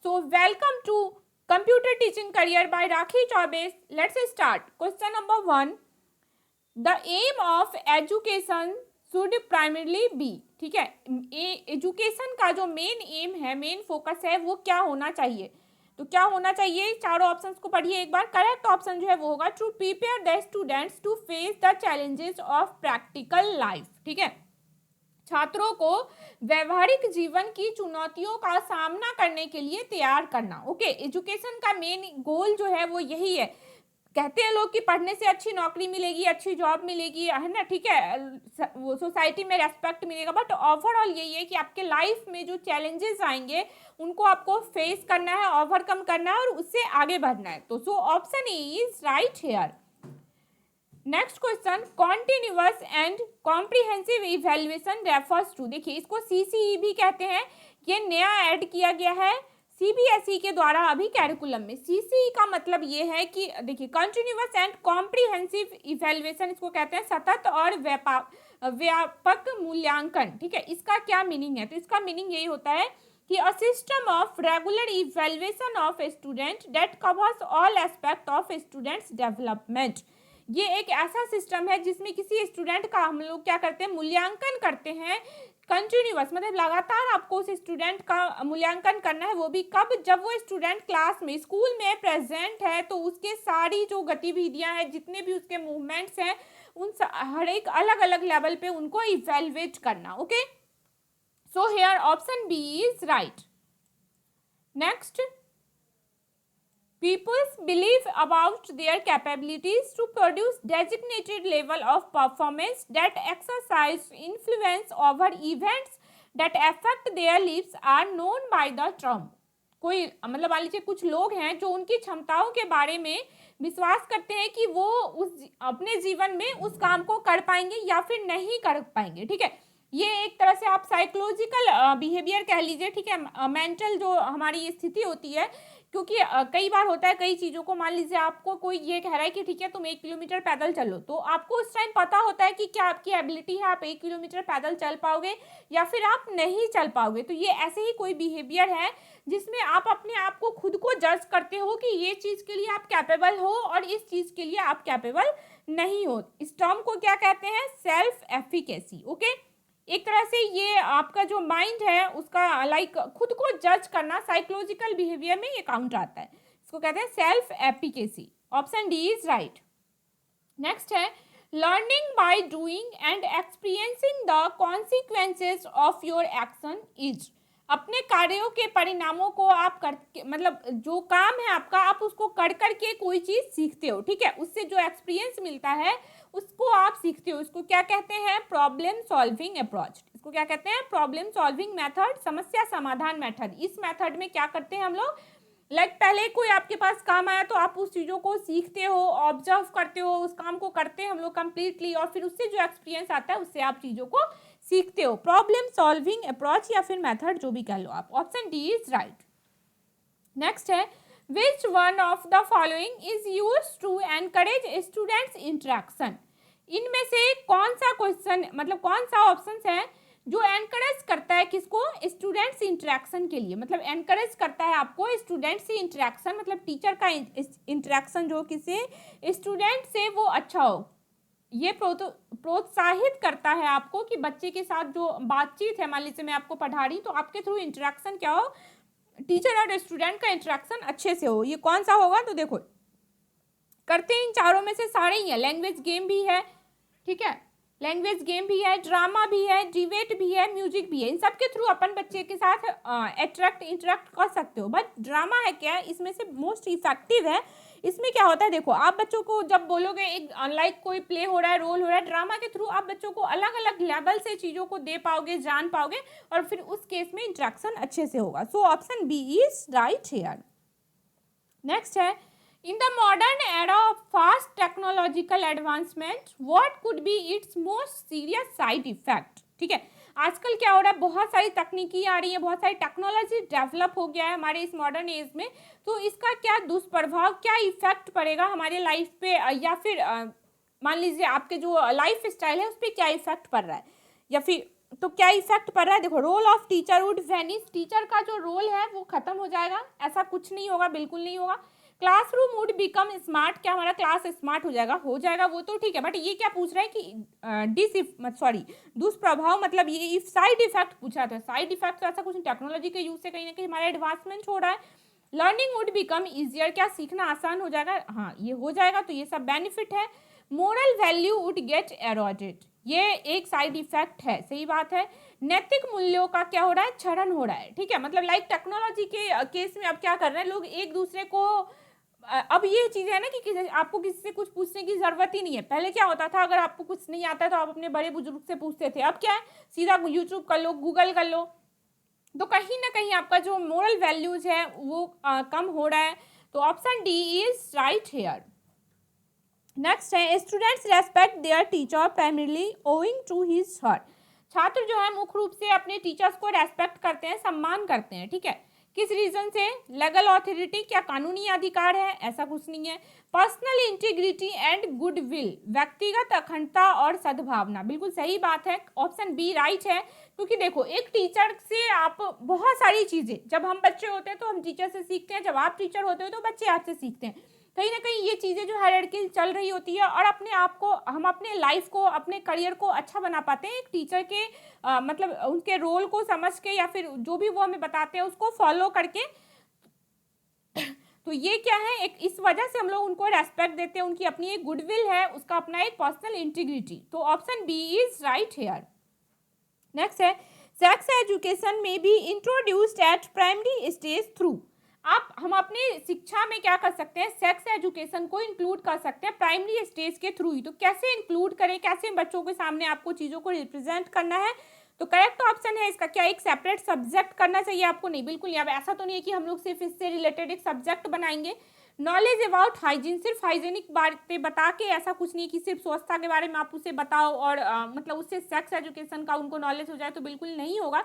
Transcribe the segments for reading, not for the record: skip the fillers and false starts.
So welcome to Computer Teaching Career by Rakhi Chaubes. Let's start. Question number 1. The aim of education should primarily be, ठीक है, education का जो main M है, main focus है, वो क्या होना चाहिए? तो क्या होना चाहिए? चारों ऑप्शंस को पढ़िए एक बार. करेक्ट ऑप्शन जो है वो होगा to prepare the students to face the challenges of practical life. ठीक है, छात्रों को व्यवहारिक जीवन की चुनौतियों का सामना करने के लिए तैयार करना. ओके, एजुकेशन का मेन गोल जो है वो यही है. कहते हैं लोग कि पढ़ने से अच्छी नौकरी मिलेगी, अच्छी जॉब मिलेगी, है ना, ठीक है, वो सोसाइटी में रेस्पेक्ट मिलेगा, बट ओवरऑल यही है कि आपके लाइफ में जो चैलेंजेस आएंगे उनको आपको फेस करना है, ओवरकम करना है और उससे आगे बढ़ना है. तो so option is right here. Next question, continuous and comprehensive evaluation refers to. देखिए, इसको सीसीई भी कहते हैं. ये नया ऐड किया गया है सीबीएसई के द्वारा अभी कैरिकुलम में. सीसीई का मतलब ये है कि देखिए, कंटिन्यूअस एंड कॉम्प्रिहेंसिव इवैल्यूएशन, इसको कहते हैं सतत और व्यापक मूल्यांकन. ठीक है, इसका क्या मीनिंग है? तो इसका मीनिंग यही होता है कि a system of regular evaluation of student that covers all aspect of students development. ये एक ऐसा सिस्टम है जिसमें किसी स्टूडेंट का हम लोग क्या करते हैं, मूल्यांकन करते हैं. कंटिन्यूअस मतलब लगातार आपको उस स्टूडेंट का मूल्यांकन करना है. वो भी कब? जब वो स्टूडेंट क्लास में, स्कूल में प्रेजेंट है, तो उसके सारी जो गतिविधियां हैं, जितने भी उसके मूवमेंट्स हैं, उन हर एक अलग अलग लेवल पे उनको इवेल्युएट करना. Okay, so here option B is right. Next, people's belief about their capabilities to produce designated level of performance that exercise influence over events that affect their lives are known by the term. कोई मतलब मान लीजिए कुछ लोग हैं जो उनकी क्षमताओं के बारे में विश्वास करते हैं कि वो उस अपने जीवन में उस काम को कर पाएंगे या फिर नहीं कर पाएंगे. ठीक है, ये एक तरह से आप साइकोलॉजिकल बिहेवियर कह लीजिए. ठीक है, मेंटल जो हमारी स्थिति होती है, क्योंकि कई बार होता है कई चीज़ों को, मान लीजिए आपको कोई ये कह रहा है कि ठीक है तुम 1 किलोमीटर पैदल चलो, तो आपको उस टाइम पता होता है कि क्या आपकी एबिलिटी है, आप 1 किलोमीटर पैदल चल पाओगे या फिर आप नहीं चल पाओगे. तो ये ऐसे ही कोई बिहेवियर है जिसमें आप अपने आप को खुद को जज करते हो कि ये चीज़ के लिए आप कैपेबल हो और इस चीज़ के लिए आप कैपेबल नहीं हो. इस टर्म को क्या कहते हैं? Self efficacy. ओके, एक तरह से ये आपका जो माइंड है उसका लाइक खुद को जज करना, साइकोलॉजिकल बिहेवियर में ये काउंट आता है. इसको कहते हैं self efficacy. Option D is right. Next है learning by doing and experiencing the consequences of your action is. अपने कार्यों के परिणामों को आप करके, मतलब जो काम है आपका, आप उसको कर करके कोई चीज़ सीखते हो. ठीक है, उससे जो एक्सपीरियंस मिलता है उसको आप सीखते हो. इसको क्या कहते हैं? Problem solving approach. इसको क्या कहते हैं? प्रॉब्लम सॉल्विंग मेथड, समस्या समाधान मेथड. इस मेथड में क्या करते हैं हम लोग, लाइक पहले कोई आपके पास काम आया तो आप उस चीज़ों को सीखते हो, ऑब्जर्व करते हो, उस काम को करते हैं हम लोग कंप्लीटली, और फिर उससे जो एक्सपीरियंस आता है उससे आप चीज़ों को सीखते हो. प्रॉब्लम सॉल्विंग अप्रोच या फिर मेथड, जो भी कह लो आप. Option D is right. Next है which one of the following is used to encourage students interaction. इनमें से कौन सा क्वेश्चन, मतलब कौन सा ऑप्शन है जो एनकरेज करता है किसको? स्टूडेंट्स इंटरेक्शन के लिए. मतलब एनकरेज करता है आपको स्टूडेंट से इंटरेक्शन, मतलब टीचर का इंटरेक्शन जो किसी स्टूडेंट से वो अच्छा हो. ये प्रोत्साहित करता है आपको कि बच्चे के साथ जो बातचीत है, मान लीजिए मैं आपको पढ़ा रही तो आपके थ्रू इंटरेक्शन क्या हो, टीचर और स्टूडेंट का इंटरेक्शन अच्छे से हो. ये कौन सा होगा? तो देखो, करते हैं इन चारों में से सारे ही है. लैंग्वेज गेम भी है, ठीक है, लैंग्वेज गेम भी है, ड्रामा भी है, डिबेट भी है, म्यूजिक भी है. इन सब के थ्रू अपन बच्चे के साथ इंटरेक्ट कर सकते हो. बट ड्रामा है क्या, इसमें से मोस्ट इफेक्टिव है. इसमें क्या होता है, देखो आप बच्चों को जब बोलोगे एक लाइक कोई प्ले हो रहा है, रोल हो रहा है, ड्रामा के थ्रू आप बच्चों को अलग अलग लेवल से चीज़ों को दे पाओगे, जान पाओगे, और फिर उस केस में इंटरेक्शन अच्छे से होगा. So option B is right here. Next है in the modern era of fast technological advancement what could be its most serious side effect. ठीक है, आजकल क्या हो रहा है, बहुत सारी तकनीकी आ रही है, बहुत सारी टेक्नोलॉजी डेवलप हो गया है हमारे इस मॉडर्न एज में. तो इसका क्या दुष्प्रभाव, क्या इफेक्ट पड़ेगा हमारे लाइफ पे, या फिर मान लीजिए आपके जो लाइफ स्टाइल है उस पर क्या इफेक्ट पड़ रहा है, या फिर तो क्या इफेक्ट पड़ रहा है, देखो role of teacher would vanish, teacher का जो रोल है वो खत्म हो जाएगा, ऐसा कुछ नहीं होगा, बिल्कुल नहीं होगा। क्लासरूम वुड बिकम स्मार्ट, क्या हमारा क्लास स्मार्ट हो जाएगा वो तो ठीक है, बट ये क्या पूछ रहा है कि दुष्प्रभाव, मतलब ये इफ साइड इफेक्ट पूछा था, साइड इफेक्ट तो ऐसा कुछ टेक्नोलॉजी के यूज से कहीं ना कहीं हमारा एडवांसमेंट हो रहा है। लर्निंग वुड बिकम ईजियर, क्या सीखना आसान हो जाएगा, हाँ ये हो जाएगा, तो ये सब बेनिफिट है। मोरल वैल्यू वुड गेट एरोडेड, ये एक साइड इफेक्ट है, सही बात है। नैतिक मूल्यों का क्या हो रहा है, क्षरण हो रहा है, ठीक है, मतलब लाइक टेक्नोलॉजी के केस में अब क्या कर रहे हैं लोग एक दूसरे को, अब ये चीज़ है ना कि आपको किसी से कुछ पूछने की जरूरत ही नहीं है। पहले क्या होता था, अगर आपको कुछ नहीं आता तो आप अपने बड़े बुजुर्ग से पूछते थे, अब क्या है सीधा यूट्यूब कर लो, गूगल कर लो, तो कहीं ना कहीं आपका जो मोरल वैल्यूज है वो कम हो रहा है, तो option D is right here. Next है students respect their teacher primarily owing to his her, छात्र जो है मुख्य रूप से अपने टीचर्स को रेस्पेक्ट करते हैं, सम्मान करते हैं, ठीक है, किस रीजन से, लीगल अथॉरिटी, क्या कानूनी अधिकार है, ऐसा कुछ नहीं है। पर्सनल इंटीग्रिटी एंड गुडविल, व्यक्तिगत अखंडता और सद्भावना, बिल्कुल सही बात है, ऑप्शन बी राइट है, क्योंकि देखो एक टीचर से आप बहुत सारी चीजें, जब हम बच्चे होते हैं तो हम टीचर से सीखते हैं, जब आप टीचर होते हो तो बच्चे आपसे सीखते हैं, कहीं ना कहीं ये चीज़ें जो हायरार्की चल रही होती है, और अपने आप को हम अपने लाइफ को, अपने करियर को अच्छा बना पाते हैं एक टीचर के मतलब उनके रोल को समझ के, या फिर जो भी वो हमें बताते हैं उसको फॉलो करके। तो ये क्या है, एक इस वजह से हम लोग उनको रेस्पेक्ट देते हैं, उनकी अपनी एक गुडविल है, उसका अपना एक पर्सनल इंटीग्रिटी, तो option B is right here. Next है सेक्स एजुकेशन में be introduced at primary stage through, हम अपने शिक्षा में क्या कर सकते हैं, सेक्स एजुकेशन को इंक्लूड कर सकते हैं प्राइमरी स्टेज के थ्रू ही, तो कैसे इंक्लूड करें, कैसे बच्चों के सामने आपको चीज़ों को रिप्रेजेंट करना है, तो करेक्ट ऑप्शन है इसका क्या, एक सेपरेट सब्जेक्ट करना चाहिए आपको, नहीं बिल्कुल नहीं, अब ऐसा तो नहीं है कि हम लोग सिर्फ इससे रिलेटेड एक सब्जेक्ट बनाएंगे। नॉलेज अबाउट हाइजीन, सिर्फ हाइजीनिक बातें बता के ऐसा कुछ नहीं कि सिर्फ स्वच्छता के बारे में आप उसे बताओ और मतलब उससे सेक्स एजुकेशन का उनको नॉलेज हो जाए, तो बिल्कुल नहीं होगा।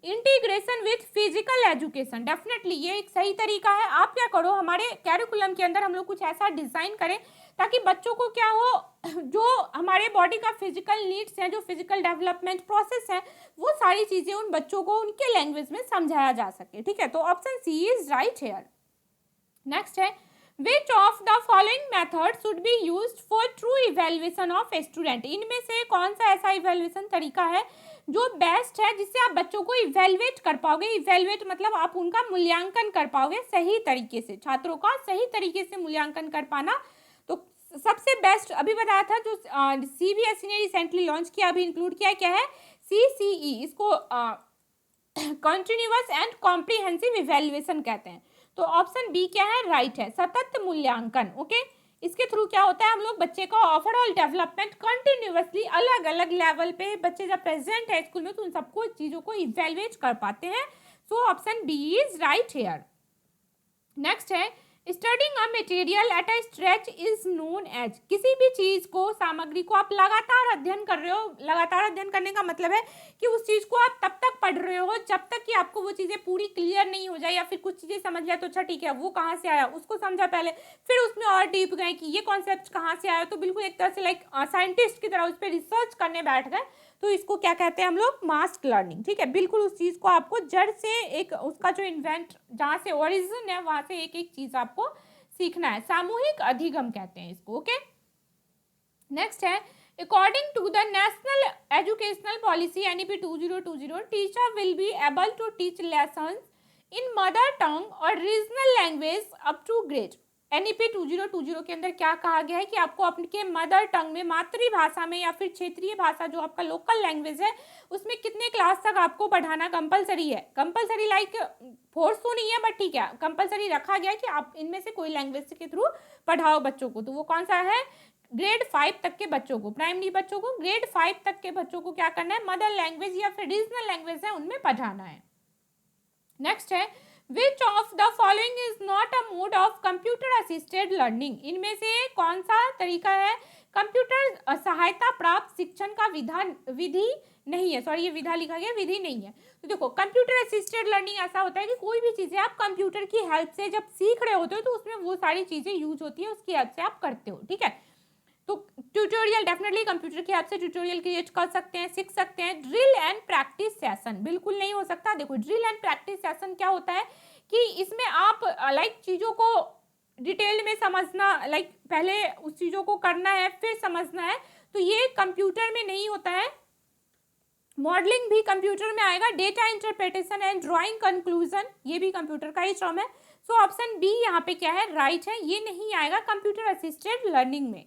Integration with physical education, definitely ये एक सही तरीका है, आप क्या करो हमारे कैरिकुलम के अंदर हम लोग कुछ ऐसा डिजाइन करें ताकि बच्चों को क्या हो, जो हमारे बॉडी का फिजिकल नीड्स हैं, जो फिजिकल डेवलपमेंट प्रोसेस है, वो सारी चीजें उन बच्चों को उनके लैंग्वेज में समझाया जा सके, ठीक है, तो option C is right here. Next है which of the following method should be used for true evaluation of student, इनमें से कौन सा ऐसा इवेल्युएशन तरीका है जो बेस्ट है, जिससे आप बच्चों को इवेल्युएट कर पाओगे, इवेल्युएट मतलब आप उनका मूल्यांकन कर पाओगे सही तरीके से, छात्रों का सही तरीके से मूल्यांकन कर पाना, तो सबसे बेस्ट अभी बताया था जो सीबीएसई ने रिसेंटली लॉन्च किया, अभी इंक्लूड किया, क्या है सीसीई, इसको कंटिन्यूअस एंड कॉम्प्रिहेंसिव इवेल्युएशन कहते हैं, तो ऑप्शन बी क्या है, राइट है, सतत मूल्यांकन, ओके, इसके थ्रू क्या होता है, हम लोग बच्चे का ओवरऑल डेवलपमेंट कंटिन्यूअसली अलग अलग लेवल पे बच्चे जब प्रेजेंट है स्कूल में तो उन सबको चीज़ों को इवेल्युएट कर पाते हैं, so option B is right here. Next है studying a material at a stretch is known as, किसी भी चीज को, सामग्री को आप लगातार अध्ययन कर रहे हो, लगातार अध्ययन करने का मतलब है कि उस चीज को आप तब तक पढ़ रहे हो जब तक कि आपको वो चीजें पूरी क्लियर नहीं हो जाए, या फिर कुछ चीजें समझ जाए तो अच्छा ठीक है वो कहाँ से आया उसको समझा पहले, फिर उसमें और डीप गए कि ये कॉन्सेप्ट कहाँ से आया, तो बिल्कुल एक तरह से लाइक साइंटिस्ट की तरह उस पर रिसर्च करने बैठ गए, तो इसको क्या कहते हैं हम लोग, मास्क लर्निंग, ठीक है, बिल्कुल उस चीज़ को आपको जड़ से एक उसका जो इन्वेंट जहाँ से ओरिजिन है वहाँ से एक एक चीज़ आपको सीखना है, सामूहिक अधिगम कहते हैं इसको, ओके। नेक्स्ट है according to the national educational policy NEP 2020 teacher will be able to teach lessons in mother tongue और regional language up to grade, NEP 2020 के अंदर क्या कहा गया है कि आपको अपने मदर टंग में, मातृभाषा में या फिर क्षेत्रीय भाषा जो आपका लोकल लैंग्वेज है उसमें कितने क्लास तक आपको पढ़ाना कंपलसरी है, कंपलसरी लाइक फोर्स तो नहीं है बट ठीक है कंपलसरी रखा गया है कि आप इनमें से कोई लैंग्वेज के थ्रू पढ़ाओ बच्चों को, तो वो कौन सा है, ग्रेड 5 तक के बच्चों को, प्राइमरी बच्चों को, ग्रेड 5 तक के बच्चों को क्या करना है, मदर लैंग्वेज या फिर रीजनल लैंग्वेज है उनमें पढ़ाना है। नेक्स्ट है Which of the following is not a mode of computer assisted learning, इनमें से कौन सा तरीका है, कंप्यूटर सहायता प्राप्त शिक्षण का विधि नहीं है, सॉरी ये विधा लिखा गया, विधि नहीं है, तो देखो कंप्यूटर असिस्टेड लर्निंग ऐसा होता है कि कोई भी चीज़ें आप कंप्यूटर की हेल्प से जब सीख रहे होते हो तो उसमें वो सारी चीज़ें यूज होती है, उसकी हेल्प से आप करते हो, ठीक है। तो ट्यूटोरियल डेफिनेटली कंप्यूटर की हेल्प से ट्यूटोरियल क्रिएट कर सकते हैं, सीख सकते हैं। ड्रिल एंड प्रैक्टिस सेशन बिल्कुल नहीं हो सकता। देखो ड्रिल एंड प्रैक्टिस सेशन क्या होता है कि इसमें आप लाइक चीज़ों को डिटेल में समझना, लाइक पहले उस चीज़ों को करना है फिर समझना है, तो ये कंप्यूटर में नहीं होता है। मॉडलिंग भी कंप्यूटर में आएगा। Data interpretation and drawing conclusion ये भी कंप्यूटर का ही टर्म है। सो ऑप्शन बी यहाँ पे क्या है, राइट है, ये नहीं आएगा कंप्यूटर असिस्टेड लर्निंग में।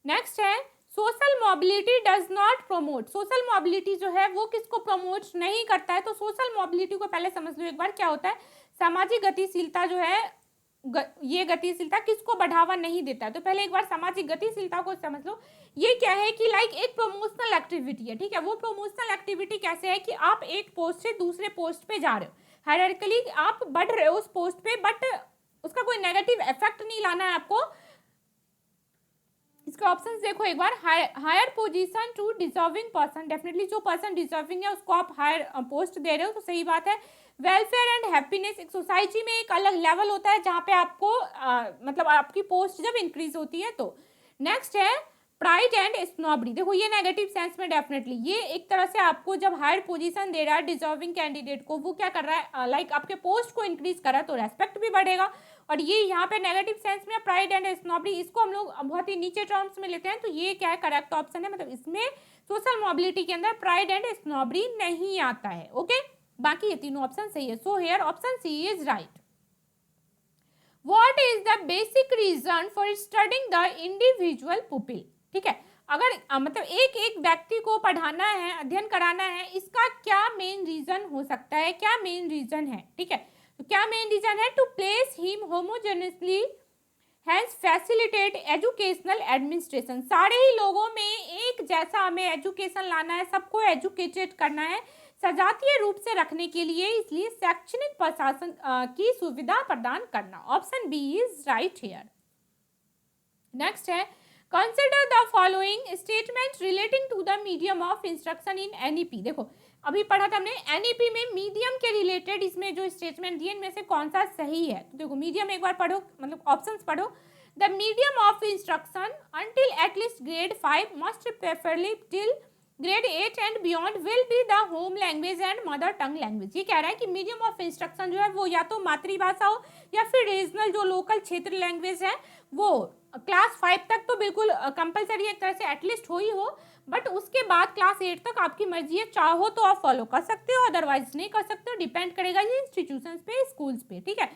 नेक्स्ट है social mobility does not promote. Social mobility जो है वो किसको प्रमोट नहीं करता है, तो सोशल मोबिलिटी को पहले समझ लो एक बार क्या होता है। सामाजिक गतिशीलता जो है ये गतिशीलता किसको बढ़ावा नहीं देता है, तो पहले एक बार सामाजिक गतिशीलता को समझ लो। ये क्या है कि लाइक एक प्रमोशनल एक्टिविटी है, ठीक है। वो प्रमोशनल एक्टिविटी कैसे है कि आप एक पोस्ट से दूसरे पोस्ट पे जा रहे हो, हायरार्किकली आप बढ़ रहे हो उस पोस्ट पे, बट उसका कोई नेगेटिव इफेक्ट नहीं लाना है आपको। इसका ऑप्शंस देखो एक बार। Higher position to deserving person, definitely जो पर्सन डिजर्विंग है उसको आप हायर पोस्ट दे रहे हो, तो सही बात है। वेलफेयर एंड हैप्पीनेस, एक सोसाइटी में एक अलग लेवल होता है जहाँ पे आपको मतलब आपकी पोस्ट जब इंक्रीज होती है तो। नेक्स्ट है प्राइड एंड स्नॉबरी, देखो ये नेगेटिव सेंस में डेफिनेटली ये एक तरह से आपको जब हायर पोजीशन दे रहा है डिजर्विंग कैंडिडेट को, वो क्या कर रहा है लाइक आपके पोस्ट को इंक्रीज कर रहा है, तो रेस्पेक्ट भी बढ़ेगा। और ये यहाँ पे नेगेटिव सेंस में प्राइड एंड स्नॉबरी, इसको हम लोग बहुत ही नीचे टर्म्स में लेते हैं, तो ये क्या है करेक्ट ऑप्शन है। मतलब इसमें सोशल मोबिलिटी के अंदर प्राइड एंड स्नॉबरी नहीं आता है। ओके, बाकी ये तीनों ऑप्शन सही है। So here option C is right. What is the basic reason for studying the individual pupil, ठीक है। अगर मतलब एक एक व्यक्ति को पढ़ाना है, अध्ययन कराना है, इसका क्या मेन रीजन हो सकता है, क्या मेन रीजन है, ठीक है। तो क्या मेन रीजन है, to place him homogeneously has facilitate educational administration, सारे ही लोगों में एक जैसा हमें एजुकेशन लाना है, सबको एजुकेटेड करना है सजातीय रूप से रखने के लिए, इसलिए शैक्षणिक प्रशासन की सुविधा प्रदान करना। Option B is right here. Next है consider the following statement relating to the medium of instruction in NEP. देखो अभी पढ़ा था हमने एनईपी में मीडियम के रिलेटेड इसमें जो स्टेटमेंट दिए इनमें से कौन सा सही है। तो देखो मीडियम एक बार पढ़ो, मतलब ऑप्शंस पढ़ो। The medium of instruction until at least grade 5 must preferably till grade 8 and beyond will be the home language and mother tongue language. ये कह रहा है कि मीडियम ऑफ इंस्ट्रक्शन जो है वो या तो मातृभाषा हो या फिर रीजनल जो लोकल क्षेत्र लैंग्वेज है वो क्लास 5 तक तो बिल्कुल कंपलसरी एक तरह से एटलीस्ट हो ही हो, बट उसके बाद क्लास 8 तक आपकी मर्जी है, चाहो तो आप फॉलो कर सकते हो अदरवाइज नहीं कर सकते हो, डिपेंड करेगा ये इंस्टीट्यूशंस पे, स्कूल्स पे, ठीक है।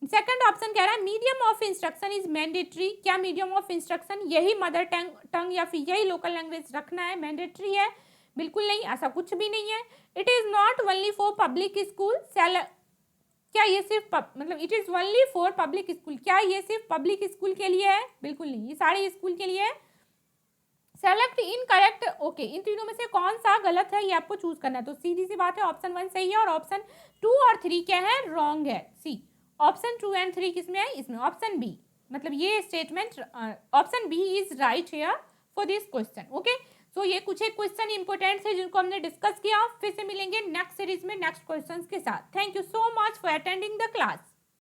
सेकंड ऑप्शन कह रहा है medium of instruction is mandatory, क्या मीडियम ऑफ इंस्ट्रक्शन यही मदर टंग या फिर यही लोकल लैंग्वेज रखना है, मैंडेटरी है? बिल्कुल नहीं, ऐसा कुछ भी नहीं है। It is not only for public school, क्या ये सिर्फ मतलब it is only for public school, क्या ये सिर्फ पब्लिक स्कूल के लिए है? बिल्कुल नहीं, ये सारे स्कूल के लिए है। सेलेक्ट इनकरेक्ट, ओके, इन तीनों में से कौन सा गलत है ये आपको चूज करना है, तो सीधी सी बात है ऑप्शन 1 सही है और ऑप्शन 2 और 3 क्या है, रॉन्ग है। सी ऑप्शन 2 एंड 3 किसमें है, इसमें ऑप्शन बी, मतलब ये statement option B is right here for this question. Okay, so ये कुछ एक क्वेश्चन इंपॉर्टेंट है जिनको हमने डिस्कस किया। फिर से मिलेंगे नेक्स्ट सीरीज में नेक्स्ट क्वेश्चंस के साथ। Thank you so much for attending the class.